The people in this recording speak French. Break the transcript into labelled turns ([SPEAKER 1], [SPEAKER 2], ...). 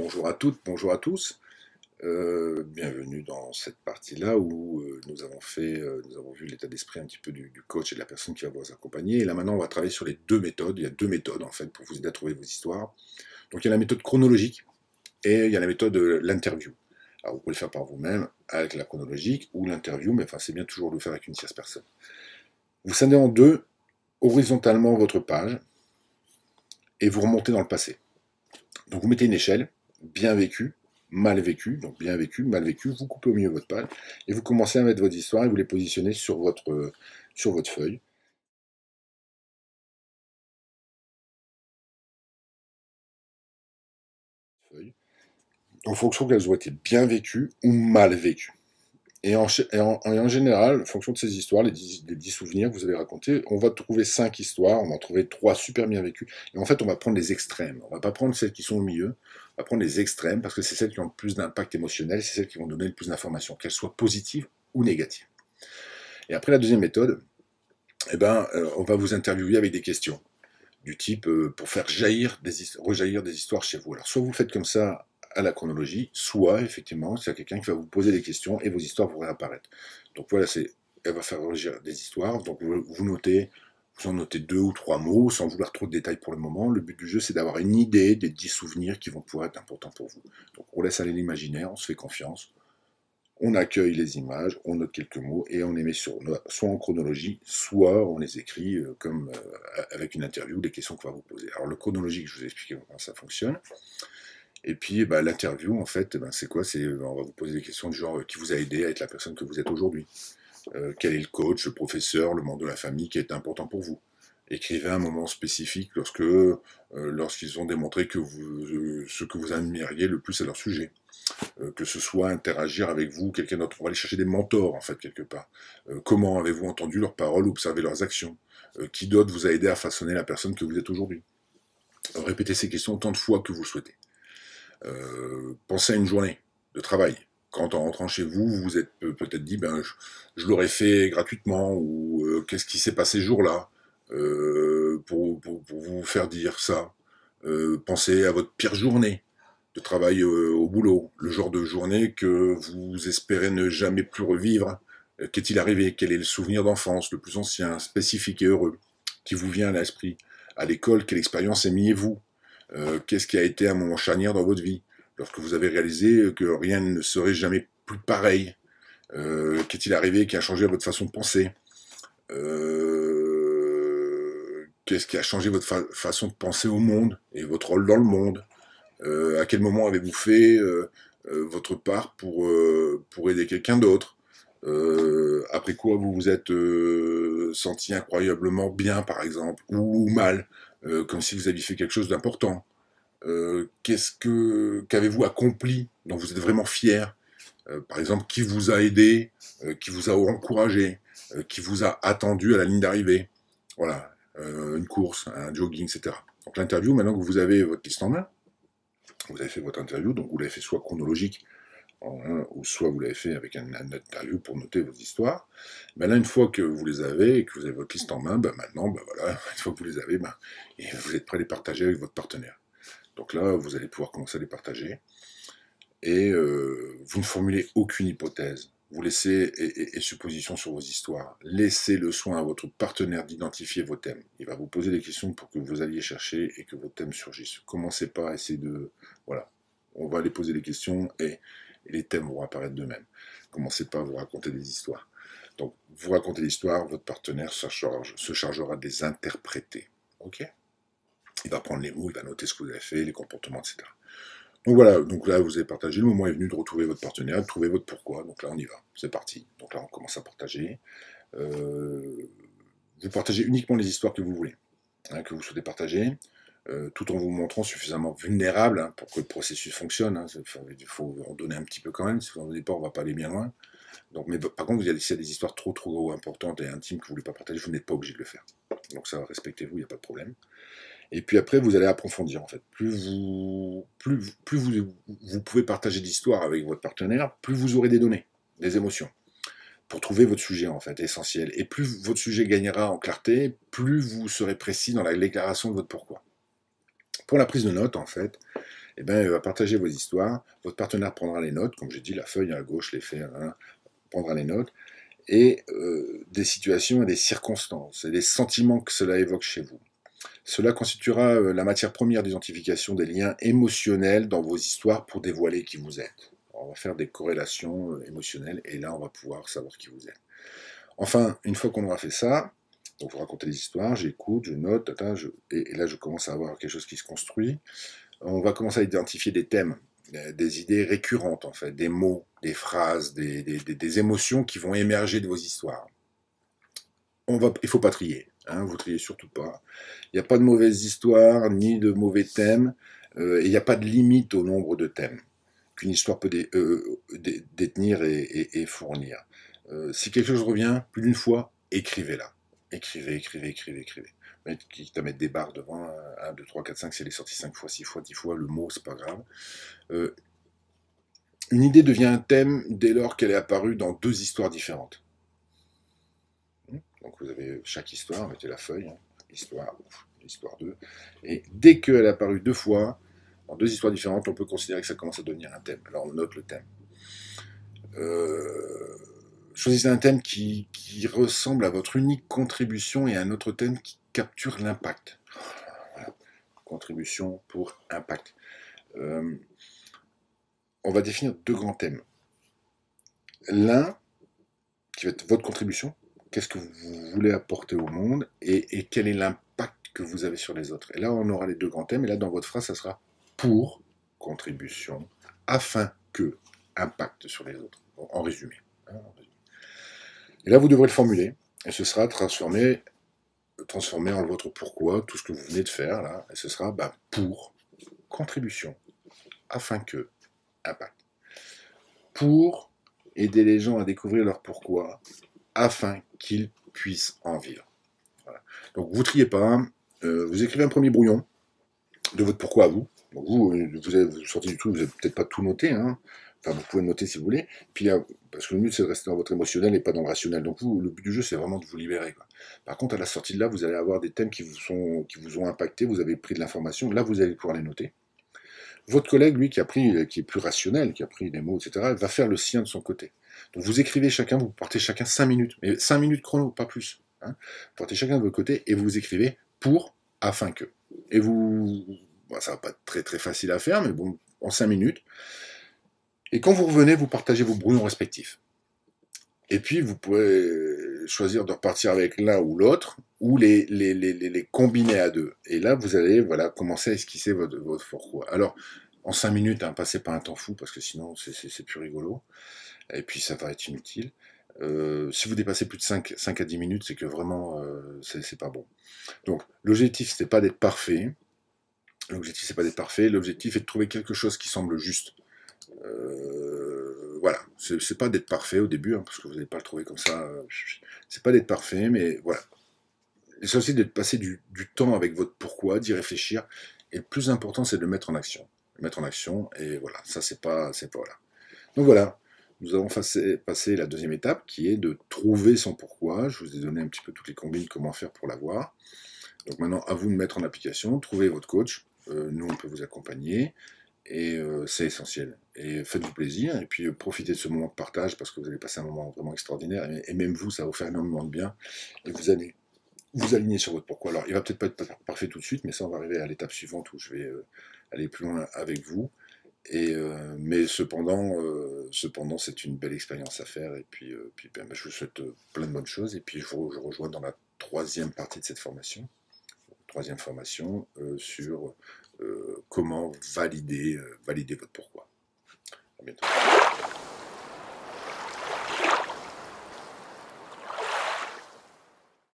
[SPEAKER 1] Bonjour à toutes, bonjour à tous. Bienvenue dans cette partie-là où nous avons vu l'état d'esprit un petit peu du coach et de la personne qui va vous accompagner. Et là maintenant, on va travailler sur les deux méthodes. Il y a deux méthodes en fait pour vous aider à trouver vos histoires. Donc il y a la méthode chronologique et il y a la méthode de l'interview. Alors vous pouvez le faire par vous-même avec la chronologique ou l'interview, mais enfin c'est bien toujours de le faire avec une tierce personne. Vous scindez en deux horizontalement votre page et vous remontez dans le passé. Donc vous mettez une échelle, bien vécu, mal vécu, donc bien vécu, mal vécu, vous coupez au milieu votre page, et vous commencez à mettre votre histoire et vous les positionnez sur votre feuille. En fonction qu'elles ont été bien vécues ou mal vécues. Et en général, en fonction de ces histoires, les 10 souvenirs que vous avez racontés, on va trouver 5 histoires, on va en trouver 3 super bien vécues. Et en fait, on va prendre les extrêmes. On va pas prendre celles qui sont au milieu, on va prendre les extrêmes parce que c'est celles qui ont le plus d'impact émotionnel, c'est celles qui vont donner le plus d'informations, qu'elles soient positives ou négatives. Et après, la deuxième méthode, on va vous interviewer avec des questions du type pour faire rejaillir des histoires chez vous. Alors, soit vous le faites comme ça à la chronologie, soit, effectivement, c'est quelqu'un qui va vous poser des questions et vos histoires vont réapparaître. Donc voilà, elle va faire rejaillir des histoires, donc vous en notez 2 ou 3 mots, sans vouloir trop de détails pour le moment. Le but du jeu, c'est d'avoir une idée des 10 souvenirs qui vont pouvoir être importants pour vous. Donc on laisse aller l'imaginaire, on se fait confiance, on accueille les images, on note quelques mots et on les met soit en chronologie, soit on les écrit avec une interview des questions qu'on va vous poser. Alors le chronologique, je vous ai expliqué comment ça fonctionne. Et puis l'interview, en fait, c'est quoi? On va vous poser des questions du genre qui vous a aidé à être la personne que vous êtes aujourd'hui. Quel est le coach, le professeur, le membre de la famille qui est important pour vous? Écrivez un moment spécifique lorsqu'ils ont démontré que ce que vous admiriez le plus à leur sujet. Que ce soit interagir avec vous, quelqu'un d'autre. On va aller chercher des mentors, en fait, quelque part. Comment avez-vous entendu leurs paroles, observé leurs actions? Qui d'autre vous a aidé à façonner la personne que vous êtes aujourd'hui? Répétez ces questions autant de fois que vous le souhaitez. Pensez à une journée de travail. Quand en rentrant chez vous, vous vous êtes peut-être dit, je l'aurais fait gratuitement, ou qu'est-ce qui s'est passé ce jour-là, pour vous faire dire ça. Pensez à votre pire journée de travail au boulot, le genre de journée que vous espérez ne jamais plus revivre. Qu'est-il arrivé? Quel est le souvenir d'enfance, le plus ancien, spécifique et heureux, qui vous vient à l'esprit? À l'école, quelle expérience aimiez-vous? Qu'est-ce qui a été un moment charnière dans votre vie? Lorsque vous avez réalisé que rien ne serait jamais plus pareil, qu'est-il arrivé qui a changé votre façon de penser? Qu'est-ce qui a changé votre façon de penser au monde et votre rôle dans le monde? À quel moment avez-vous fait votre part pour aider quelqu'un d'autre? Après quoi vous vous êtes senti incroyablement bien, par exemple, ou mal, comme si vous aviez fait quelque chose d'important. Qu'avez-vous accompli dont vous êtes vraiment fier? Par exemple, qui vous a aidé, qui vous a encouragé, qui vous a attendu à la ligne d'arrivée? Voilà, une course, un jogging, etc. Donc l'interview, maintenant que vous avez votre liste en main, vous avez fait votre interview, donc vous l'avez fait soit chronologique, ou soit vous l'avez fait avec un interview pour noter vos histoires. Là, une fois que vous les avez et que vous avez votre liste en main, maintenant, voilà, une fois que vous les avez, et vous êtes prêt à les partager avec votre partenaire. Donc là, vous allez pouvoir commencer à les partager. Et vous ne formulez aucune hypothèse. Vous laissez et suppositions sur vos histoires. Laissez le soin à votre partenaire d'identifier vos thèmes. Il va vous poser des questions pour que vous alliez chercher et que vos thèmes surgissent. Commencez pas à essayer de... Voilà. On va aller poser des questions et les thèmes vont apparaître d'eux-mêmes. Commencez pas à vous raconter des histoires. Donc, vous racontez l'histoire, votre partenaire se chargera de les interpréter. Ok? Il va prendre les mots, il va noter ce que vous avez fait, les comportements, etc. Donc voilà, donc là vous avez partagé, le moment est venu de retrouver votre partenaire, de trouver votre pourquoi, donc là on y va, c'est parti. Donc là on commence à partager. Vous partagez uniquement les histoires que vous voulez, que vous souhaitez partager, tout en vous montrant suffisamment vulnérable pour que le processus fonctionne. Il faut en donner un petit peu quand même, si vous n'en donnez pas on ne va pas aller bien loin. Donc, mais par contre, s'il y a des histoires trop importantes et intimes que vous ne voulez pas partager, vous n'êtes pas obligé de le faire. Donc ça, respectez-vous, il n'y a pas de problème. Et puis après, vous allez approfondir, en fait. Plus vous pouvez partager d'histoires avec votre partenaire, plus vous aurez des données, des émotions, pour trouver votre sujet, en fait, essentiel. Et plus votre sujet gagnera en clarté, plus vous serez précis dans la déclaration de votre pourquoi. Pour la prise de notes, en fait, eh ben, il va partager vos histoires, votre partenaire prendra les notes, comme j'ai dit, la feuille à gauche, les faits, hein, prendra les notes, et des situations et des circonstances, et des sentiments que cela évoque chez vous. Cela constituera la matière première d'identification des liens émotionnels dans vos histoires pour dévoiler qui vous êtes. On va faire des corrélations émotionnelles, et là, on va pouvoir savoir qui vous êtes. Enfin, une fois qu'on aura fait ça, donc vous racontez les histoires, j'écoute, je note, et là je commence à avoir quelque chose qui se construit. On va commencer à identifier des thèmes, des idées récurrentes en fait, des mots, des phrases, des émotions qui vont émerger de vos histoires. Il ne faut pas trier, hein, vous triez surtout pas. Il n'y a pas de mauvaises histoires, ni de mauvais thèmes, et il n'y a pas de limite au nombre de thèmes qu'une histoire peut détenir et fournir. Si quelque chose revient plus d'une fois, écrivez-la. Écrivez. Quitte à mettre des barres devant, 1, 2, 3, 4, 5, si elle est sortie 5 fois, 6 fois, 10 fois, le mot, c'est pas grave. Une idée devient un thème dès lors qu'elle est apparue dans 2 histoires différentes. Donc vous avez chaque histoire, mettez la feuille, hein, histoire 2, et dès qu'elle est apparue 2 fois, dans 2 histoires différentes, on peut considérer que ça commence à devenir un thème. Alors on note le thème. Choisissez un thème qui ressemble à votre unique contribution et un autre thème qui capture l'impact. Voilà. Contribution pour impact. On va définir 2 grands thèmes. L'un, qui va être votre contribution, qu'est-ce que vous voulez apporter au monde, et quel est l'impact que vous avez sur les autres. Et là, on aura les 2 grands thèmes, et là, dans votre phrase, ça sera pour contribution, afin que impact sur les autres, en résumé. Et là, vous devrez le formuler, et ce sera transformé en votre pourquoi, tout ce que vous venez de faire, là, et ce sera pour contribution, afin que impact. Pour aider les gens à découvrir leur pourquoi, afin qu'ils puissent en vivre. Voilà. Donc vous triez pas, vous écrivez un premier brouillon de votre pourquoi à vous. Donc vous sortez du truc, vous n'avez peut-être pas tout noté, hein. Enfin, vous pouvez noter si vous voulez. Puis, parce que le mieux, c'est de rester dans votre émotionnel et pas dans le rationnel. Donc vous, le but du jeu, c'est vraiment de vous libérer, quoi. Par contre, à la sortie de là, vous allez avoir des thèmes qui vous ont impacté, vous avez pris de l'information, là, vous allez pouvoir les noter. Votre collègue, lui, qui est plus rationnel, qui a pris des mots, etc., va faire le sien de son côté. Donc vous écrivez chacun, vous partez chacun 5 minutes, mais 5 minutes chrono, pas plus. Hein. Vous partez chacun de votre côté et vous écrivez pour, afin que. Et ça va pas être très très facile à faire, mais bon, en 5 minutes. Et quand vous revenez, vous partagez vos brouillons respectifs. Et puis vous pouvez choisir de repartir avec l'un ou l'autre, ou les combiner à 2. Et là, vous allez commencer à esquisser votre pourquoi. Alors, en 5 minutes, hein, passez pas un temps fou, parce que sinon, c'est plus rigolo. Et puis, ça va être inutile. Si vous dépassez plus de 5 à 10 minutes, c'est que vraiment, c'est pas bon. Donc, l'objectif, c'est pas d'être parfait. L'objectif est de trouver quelque chose qui semble juste. Voilà, c'est pas d'être parfait au début, hein, parce que vous n'allez pas le trouver comme ça. C'est pas d'être parfait, mais voilà. C'est aussi de passer du temps avec votre pourquoi, d'y réfléchir. Et le plus important, c'est de le mettre en action. Le mettre en action, et voilà, ça c'est pas voilà. Donc voilà, nous avons passé la 2e étape, qui est de trouver son pourquoi. Je vous ai donné un petit peu toutes les combines, comment faire pour l'avoir. Donc maintenant, à vous de mettre en application, trouvez votre coach. Nous, on peut vous accompagner. Et c'est essentiel. Et faites-vous plaisir, et puis profitez de ce moment de partage, parce que vous allez passer un moment vraiment extraordinaire, et même vous, ça va vous faire énormément de bien, et vous allez vous aligner sur votre pourquoi. Alors, il va peut-être pas être parfait tout de suite, mais ça, on va arriver à l'étape suivante, où je vais aller plus loin avec vous, mais cependant, c'est une belle expérience à faire, et puis je vous souhaite plein de bonnes choses, et puis je rejoins dans la 3e partie de cette formation, sur comment valider votre pourquoi. À bientôt.